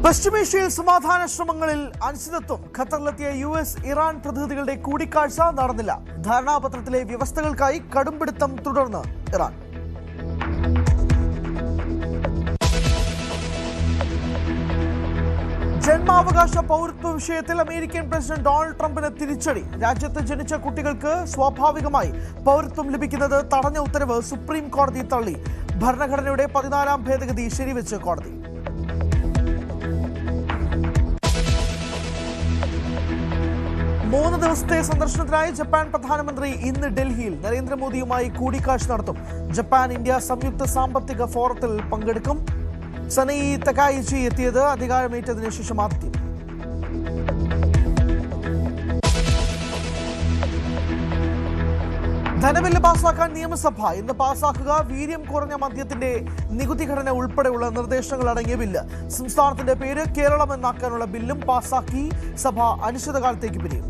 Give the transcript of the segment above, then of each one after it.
പശ്ചിമേഷ്യയിൽ സമാധാന ശ്രമങ്ങളിൽ അനിശ്ചിതത്വം. ഖത്തറിലെത്തിയ US ഇറാൻ പ്രതിനിധികളുടെ കൂടിക്കാഴ്ച നടന്നില്ല. ധാരണാപത്രത്തിലെ വ്യവസ്ഥകൾക്കായി കടുംപിടുത്തം തുടർന്ന് ഇറാൻ. ജന്മാവകാശ പൗരത്വ വിഷയത്തിൽ അമേരിക്കൻ പ്രസിഡന്റ് ഡൊണാൾഡ് ട്രംപിന് തിരിച്ചടി. രാജ്യത്ത് ജനിച്ച കുട്ടികൾക്ക് സ്വാഭാവികമായി പൗരത്വം ലഭിക്കുന്നത് തടഞ്ഞ ഉത്തരവ് സുപ്രീം കോടതി തള്ളി. ഭരണഘടനയുടെ 14ാം ഭേദഗതി ശരിവെച്ച് കോടതി. മൂന്ന് ദിവസത്തെ സന്ദർശനത്തിനായി ജപ്പാൻ പ്രധാനമന്ത്രി ഇന്ന് ഡൽഹിയിൽ നരേന്ദ്രമോദിയുമായി കൂടിക്കാഴ്ച നടത്തും. ജപ്പാൻ ഇന്ത്യ സംയുക്ത സാമ്പത്തിക ഫോറത്തിൽ പങ്കെടുക്കും. സനയി തകായിച്ചി എത്തിയത് അധികാരമേറ്റതിനു ശേഷം ആദ്യം. ധനബില്ല് പാസാക്കാൻ നിയമസഭ ഇന്ന് പാസാക്കുക. വീര്യം കുറഞ്ഞ മദ്യത്തിന്റെ നികുതി ഘടന ഉൾപ്പെടെയുള്ള നിർദ്ദേശങ്ങൾ അടങ്ങിയ ബില്ല്. സംസ്ഥാനത്തിന്റെ പേര് കേരളം എന്നാക്കാനുള്ള ബില്ലും പാസാക്കി. സഭ അനിശ്ചിതകാലത്തേക്ക് പിരിയും.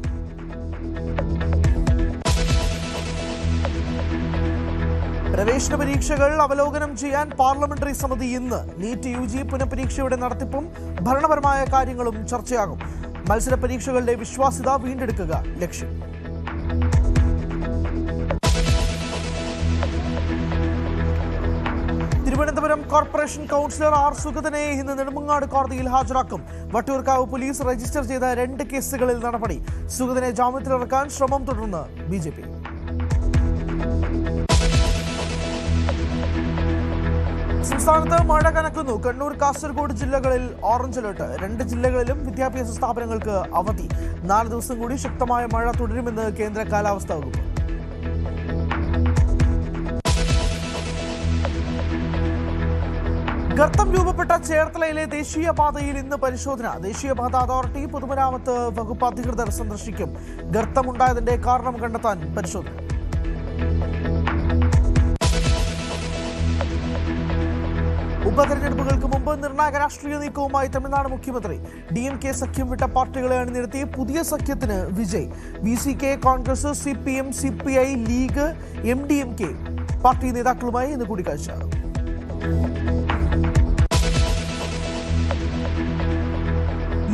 പ്രവേശന പരീക്ഷകൾ അവലോകനം ചെയ്യാൻ പാർലമെന്ററി സമിതി ഇന്ന്. നീറ്റ് UG പുനഃപരീക്ഷയുടെ നടത്തിപ്പും ഭരണപരമായ കാര്യങ്ങളും ചർച്ചയാകും. മത്സര പരീക്ഷകളുടെ വിശ്വാസ്യത വീണ്ടെടുക്കുക ലക്ഷ്യം. Thiruvananthapuram corporation councillor R. സുഗതനെ ഇന്ന് നെടുമങ്ങാട് കോടതിയിൽ ഹാജരാക്കും. വട്ടിയൂർക്കാവ് പോലീസ് രജിസ്റ്റർ ചെയ്ത 2 കേസുകളിൽ നടപടി. സുഗതനെ ജാമ്യത്തിലിറക്കാൻ ശ്രമം തുടർന്ന് BJP. സംസ്ഥാനത്ത് മഴ കനക്കുന്നു. കണ്ണൂർ, കാസർഗോഡ് ജില്ലകളിൽ ഓറഞ്ച് അലർട്ട്. 2 ജില്ലകളിലും വിദ്യാഭ്യാസ സ്ഥാപനങ്ങൾക്ക് അവധി. 4 ദിവസം കൂടി ശക്തമായ മഴ തുടരുമെന്ന് കേന്ദ്ര കാലാവസ്ഥാ വകുപ്പ്. ഗർത്തം രൂപപ്പെട്ട ചേർത്തലയിലെ ദേശീയപാതയിൽ ഇന്ന് പരിശോധന. ദേശീയപാത അതോറിറ്റി പൊതുമരാമത്ത് വകുപ്പ് അധികൃതർ സന്ദർശിക്കും. ഗർത്തമുണ്ടായതിന്റെ കാരണം കണ്ടെത്താൻ പരിശോധന. ഉപതെരഞ്ഞെടുപ്പുകൾക്ക് മുമ്പ് നിർണായക രാഷ്ട്രീയ നീക്കവുമായി തമിഴ്നാട് മുഖ്യമന്ത്രി. DMK സഖ്യം വിട്ട പാർട്ടികളെ അണിനിരത്തി പുതിയ സഖ്യത്തിന് Vijay. VCK, Congress, CPM, CPI, league, MDMK party നേതാക്കളുമായി ഇന്ന് കൂടിക്കാഴ്ച.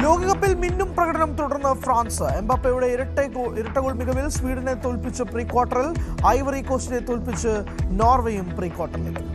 ലോകകപ്പിൽ മിന്നും പ്രകടനം തുടർന്ന് ഫ്രാൻസ്. എംബാപ്പയുടെ ഇരട്ട ഗോൾ മികവിൽ സ്വീഡനെ തോൽപ്പിച്ച് പ്രീ ക്വാർട്ടറിൽ. ഐവറി കോസ്റ്റിനെ തോൽപ്പിച്ച് നോർവേയും പ്രീ ക്വാർട്ടറിലേക്ക്.